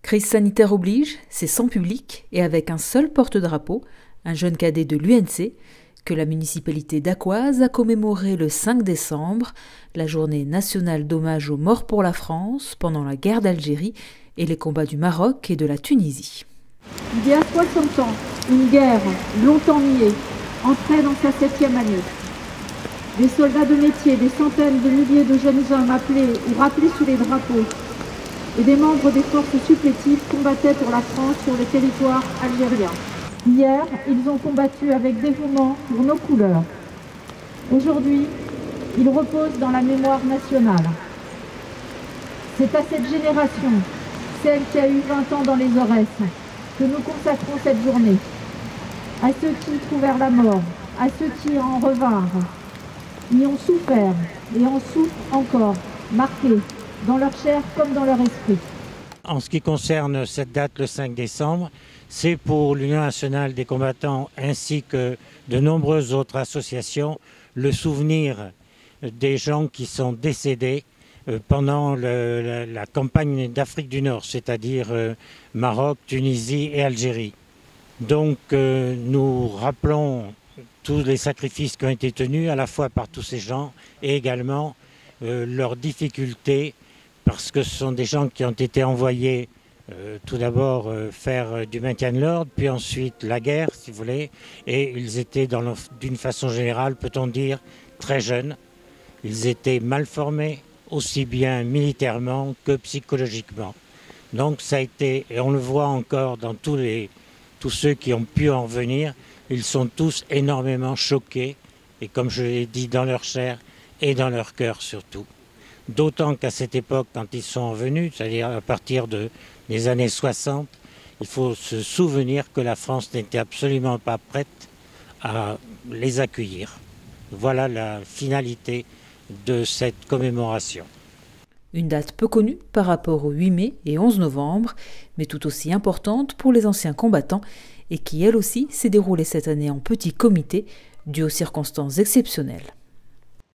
Crise sanitaire oblige, c'est sans public et avec un seul porte-drapeau, un jeune cadet de l'UNC, que la municipalité d'Aquoise a commémoré le 5 décembre, la journée nationale d'hommage aux morts pour la France pendant la guerre d'Algérie et les combats du Maroc et de la Tunisie. Il y a 60 ans, une guerre longtemps niée entrait dans sa 7e année. Des soldats de métier, des centaines de milliers de jeunes hommes appelés ou rappelés sous les drapeaux et des membres des forces supplétives combattaient pour la France sur le territoire algérien. Hier, ils ont combattu avec dévouement pour nos couleurs. Aujourd'hui, ils reposent dans la mémoire nationale. C'est à cette génération, celle qui a eu 20 ans dans les Aurès, que nous consacrons cette journée. À ceux qui y trouvèrent la mort, à ceux qui en revinrent, y ont souffert et en souffrent encore, marqués dans leur chair comme dans leur esprit. En ce qui concerne cette date, le 5 décembre, c'est pour l'Union nationale des combattants ainsi que de nombreuses autres associations le souvenir des gens qui sont décédés pendant la campagne d'Afrique du Nord, c'est-à-dire Maroc, Tunisie et Algérie. Donc nous rappelons tous les sacrifices qui ont été tenus à la fois par tous ces gens et également leurs difficultés, parce que ce sont des gens qui ont été envoyés tout d'abord faire du maintien de l'ordre, puis ensuite la guerre, si vous voulez, et ils étaient d'une façon générale, peut-on dire, très jeunes. Ils étaient mal formés, aussi bien militairement que psychologiquement. Donc ça a été, et on le voit encore dans tous ceux qui ont pu en venir, ils sont tous énormément choqués, et comme je l'ai dit, dans leur chair et dans leur cœur surtout. D'autant qu'à cette époque, quand ils sont venus, c'est-à-dire à partir des années 60, il faut se souvenir que la France n'était absolument pas prête à les accueillir. Voilà la finalité de cette commémoration. Une date peu connue par rapport au 8 mai et 11 novembre, mais tout aussi importante pour les anciens combattants et qui, elle aussi, s'est déroulée cette année en petit comité, dû aux circonstances exceptionnelles.